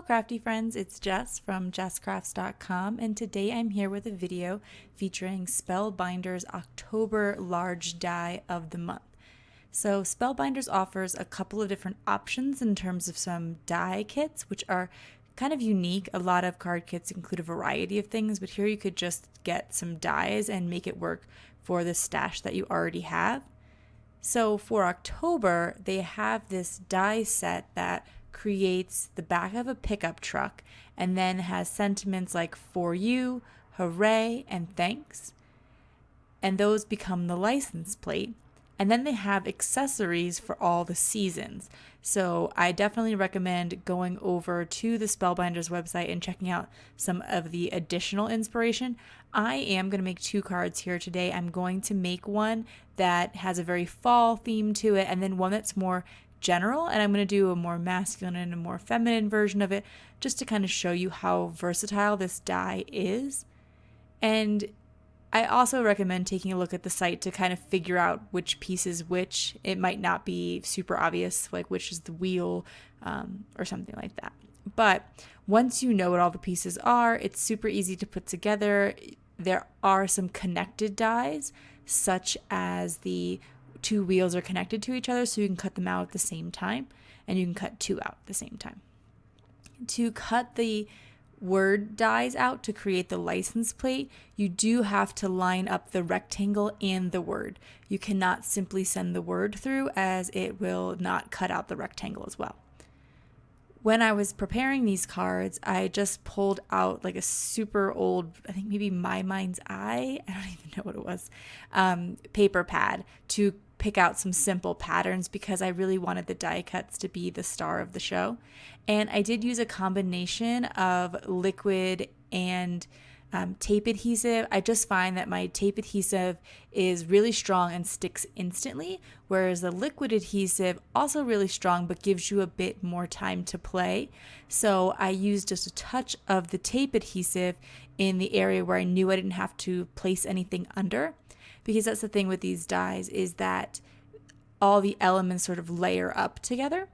crafty friends, it's Jess from jesscrafts.com, and today I'm here with a video featuring Spellbinders October Large Die of the Month. So Spellbinders offers a couple of different options in terms of some die kits, which are kind of unique. A lot of card kits include a variety of things, but here you could just get some dies and make it work for the stash that you already have. So for October, they have this die set that creates the back of a pickup truck and then has sentiments like "for you," "hooray," and "thanks." And those become the license plate. And then they have accessories for all the seasons. So I definitely recommend going over to the Spellbinders website and checking out some of the additional inspiration. I am going to make 2 cards here today. I'm going to make one that has a very fall theme to it, and then one that's more general, and I'm going to do a more masculine and a more feminine version of it, just to kind of show you how versatile this die is. And I also recommend taking a look at the site to kind of figure out which piece is which. It might not be super obvious, like which is the wheel or something like that. But once you know what all the pieces are, it's super easy to put together. There are some connected dies, such as the 2 wheels are connected to each other, so you can cut them out at the same time, and you can cut 2 out at the same time. To cut the word dies out to create the license plate, you do have to line up the rectangle and the word. You cannot simply send the word through, as it will not cut out the rectangle as well. When I was preparing these cards, I just pulled out like a super old, I think maybe My Mind's Eye, I don't even know what it was, paper pad to pick out some simple patterns because I really wanted the die cuts to be the star of the show. And I did use a combination of liquid and tape adhesive. I just find that my tape adhesive is really strong and sticks instantly, whereas the liquid adhesive also really strong but gives you a bit more time to play. So I used just a touch of the tape adhesive in the area where I knew I didn't have to place anything under, because that's the thing with these dies, is that all the elements sort of layer up together.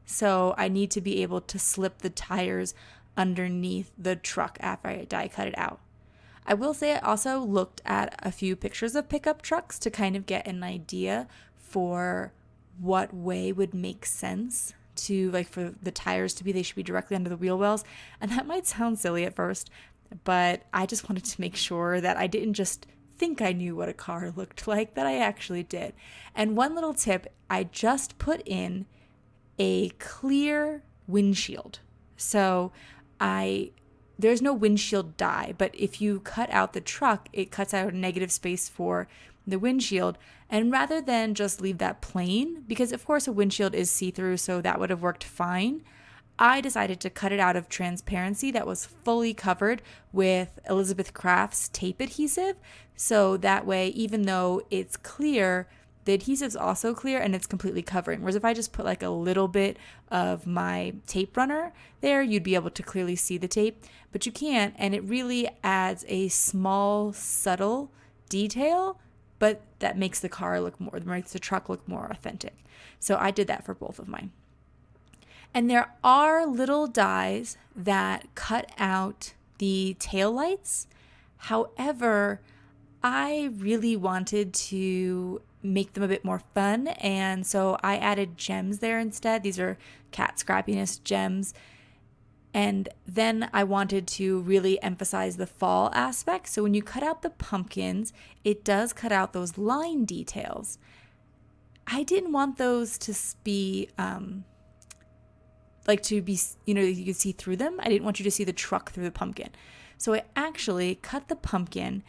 So I need to be able to slip the tires underneath the truck after I die cut it out. I will say I also looked at a few pictures of pickup trucks to kind of get an idea for what way would make sense to, like, for the tires to be, they should be directly under the wheel wells. And that might sound silly at first, but I just wanted to make sure that I didn't just think I knew what a car looked like, that I actually did. And one little tip, I just put in a clear windshield. So there's no windshield die, but if you cut out the truck, it cuts out a negative space for the windshield. And rather than just leave that plain, because of course a windshield is see-through, so that would have worked fine, I decided to cut it out of transparency that was fully covered with Elizabeth Craft's tape adhesive. So that way, even though it's clear, the adhesive's also clear and it's completely covering. Whereas if I just put like a little bit of my tape runner there, you'd be able to clearly see the tape, but you can't. And it really adds a small, subtle detail, but that makes the truck look more authentic. So I did that for both of mine. And there are little dies that cut out the taillights. However, I really wanted to make them a bit more fun, and so I added gems there instead. These are Kat Scrappiness gems. And then I wanted to really emphasize the fall aspect. So when you cut out the pumpkins, it does cut out those line details. I didn't want those to be you could see through them. I didn't want you to see the truck through the pumpkin. So I actually cut the pumpkin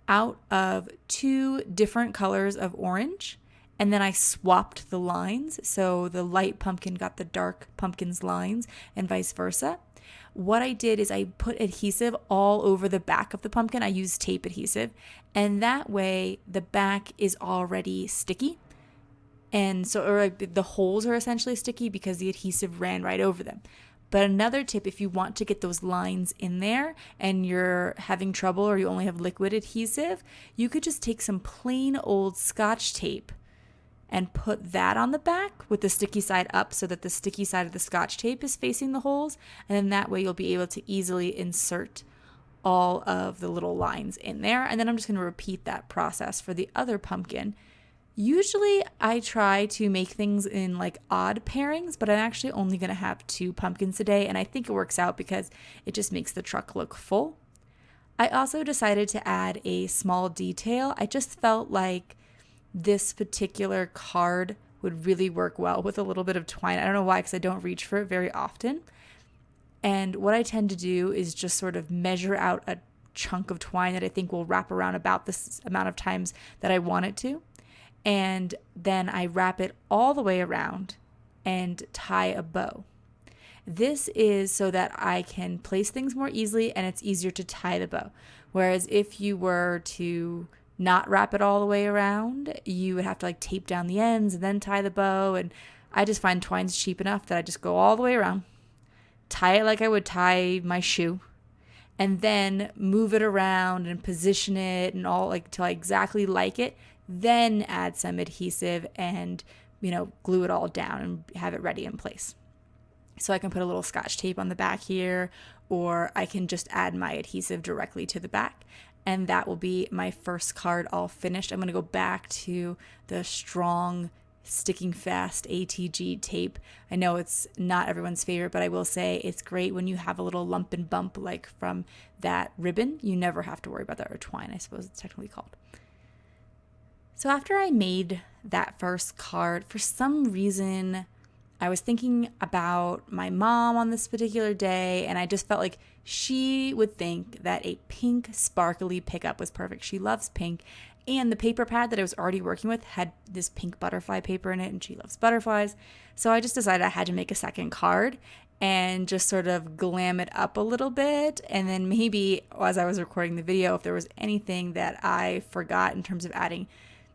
out of 2 different colors of orange, and then I swapped the lines. So the light pumpkin got the dark pumpkin's lines and vice versa. What I did is I put adhesive all over the back of the pumpkin. I used tape adhesive, and that way the back is already sticky. And so, the holes are essentially sticky because the adhesive ran right over them. But another tip, if you want to get those lines in there and you're having trouble or you only have liquid adhesive, you could just take some plain old Scotch tape and put that on the back with the sticky side up so that the sticky side of the Scotch tape is facing the holes. And then that way you'll be able to easily insert all of the little lines in there. And then I'm just going to repeat that process for the other pumpkin. Usually I try to make things in like odd pairings, but I'm actually only going to have 2 pumpkins today. And I think it works out because it just makes the truck look full. I also decided to add a small detail. I just felt like this particular card would really work well with a little bit of twine. I don't know why, because I don't reach for it very often. And what I tend to do is just sort of measure out a chunk of twine that I think will wrap around about this amount of times that I want it to. And then I wrap it all the way around and tie a bow. This is so that I can place things more easily and it's easier to tie the bow. Whereas if you were to not wrap it all the way around, you would have to like tape down the ends and then tie the bow. And I just find twine's cheap enough that I just go all the way around, tie it like I would tie my shoe, and then move it around and position it and all like till I exactly like it. Then add some adhesive and, glue it all down and have it ready in place. So I can put a little Scotch tape on the back here, or I can just add my adhesive directly to the back. And that will be my first card all finished. I'm going to go back to the strong, sticking fast ATG tape. I know it's not everyone's favorite, but I will say it's great when you have a little lump and bump like from that ribbon. You never have to worry about that, or twine, I suppose it's technically called. So after I made that first card, for some reason, I was thinking about my mom on this particular day, and I just felt like she would think that a pink sparkly pickup was perfect. She loves pink, and the paper pad that I was already working with had this pink butterfly paper in it, and she loves butterflies. So I just decided I had to make a second card and just sort of glam it up a little bit. And then maybe as I was recording the video, if there was anything that I forgot in terms of adding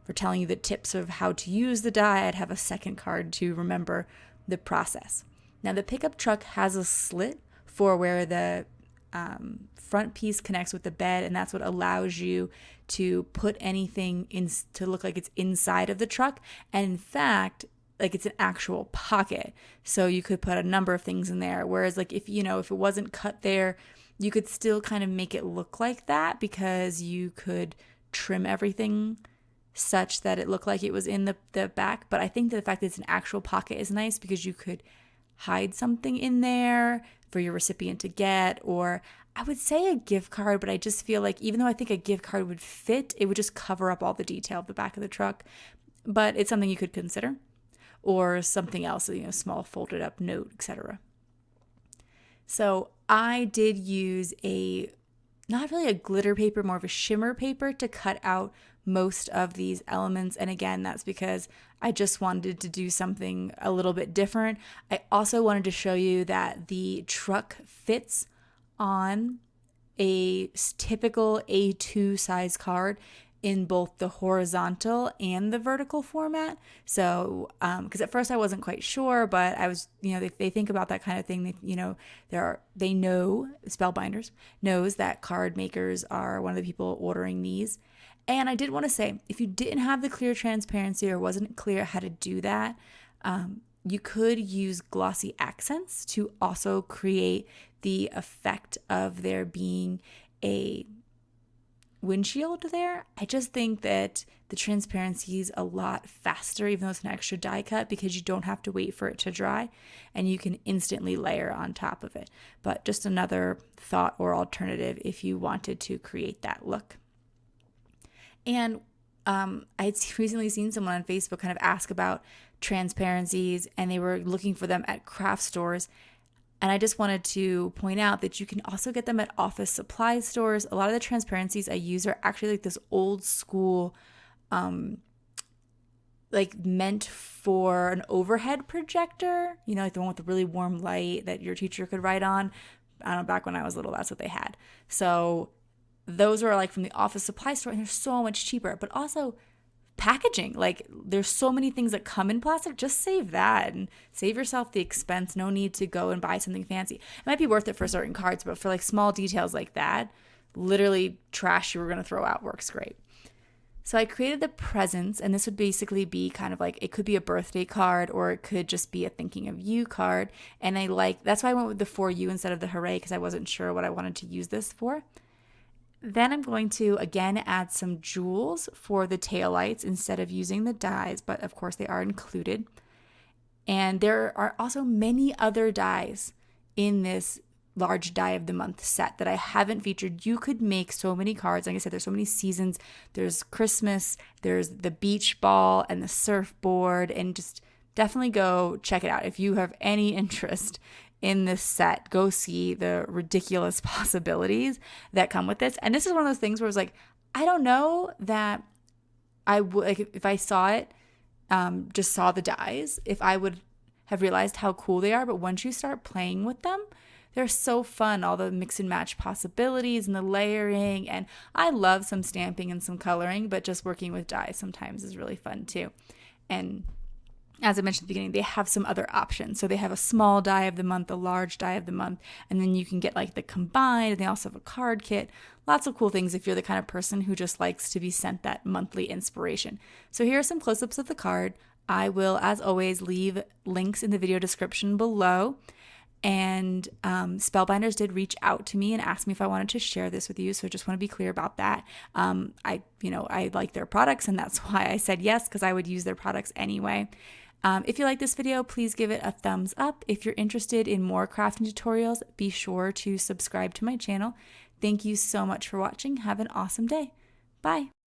for telling you the tips of how to use the die, I'd have a second card to remember the process. Now the pickup truck has a slit for where the front piece connects with the bed, and that's what allows you to put anything in to look like it's inside of the truck. And in fact, like it's an actual pocket, so you could put a number of things in there. Whereas like if it wasn't cut there, you could still kind of make it look like that, because you could trim everything such that it looked like it was in the back. But I think that the fact that it's an actual pocket is nice, because you could hide something in there for your recipient to get, or I would say a gift card, but I just feel like even though I think a gift card would fit, it would just cover up all the detail of the back of the truck. But it's something you could consider, or something else, small folded up note, etc. So I did use not really a glitter paper, more of a shimmer paper to cut out most of these elements. And again, that's because I just wanted to do something a little bit different. I also wanted to show you that the truck fits on a typical A2 size card in both the horizontal and the vertical format. So, because at first I wasn't quite sure, but I was, they think about that kind of thing. They know, Spellbinders knows that card makers are one of the people ordering these. And I did want to say, if you didn't have the clear transparency or wasn't clear how to do that, you could use glossy accents to also create the effect of there being a windshield there. I just think that the transparency is a lot faster, even though it's an extra die cut, because you don't have to wait for it to dry and you can instantly layer on top of it. But just another thought or alternative if you wanted to create that look. And I'd recently seen someone on Facebook kind of ask about transparencies, and they were looking for them at craft stores. And I just wanted to point out that you can also get them at office supply stores. A lot of the transparencies I use are actually like this old school, like meant for an overhead projector, like the one with the really warm light that your teacher could write on. I don't know, back when I was little, that's what they had. So those are like from the office supply store, and they're so much cheaper. But also packaging, like there's so many things that come in plastic. Just save that and save yourself the expense. No need to go and buy something fancy. It might be worth it for certain cards, but for like small details like that, literally trash you were going to throw out works great. So I created the presents, and this would basically be kind of like, it could be a birthday card or it could just be a thinking of you card. And that's why I went with the for you instead of the hooray, because I wasn't sure what I wanted to use this for. Then I'm going to again add some jewels for the taillights instead of using the dies, but of course they are included. And there are also many other dies in this large die of the month set that I haven't featured. You could make so many cards. Like I said, there's so many seasons. There's Christmas, there's the beach ball and the surfboard, and just definitely go check it out. If you have any interest in this set, go see the ridiculous possibilities that come with this. And this is one of those things where it's like, I don't know that I would, like, if I saw it, just saw the dies, if I would have realized how cool they are. But once you start playing with them, they're so fun, all the mix and match possibilities and the layering. And I love some stamping and some coloring, but just working with dies sometimes is really fun too. And as I mentioned at the beginning, they have some other options. So they have a small die of the month, a large die of the month, and then you can get like the combined, and they also have a card kit. Lots of cool things if you're the kind of person who just likes to be sent that monthly inspiration. So here are some close-ups of the card. I will, as always, leave links in the video description below. And Spellbinders did reach out to me and ask me if I wanted to share this with you. So I just want to be clear about that. I like their products, and that's why I said yes, because I would use their products anyway. If you like this video, please give it a thumbs up. If you're interested in more crafting tutorials, be sure to subscribe to my channel. Thank you so much for watching. Have an awesome day. Bye.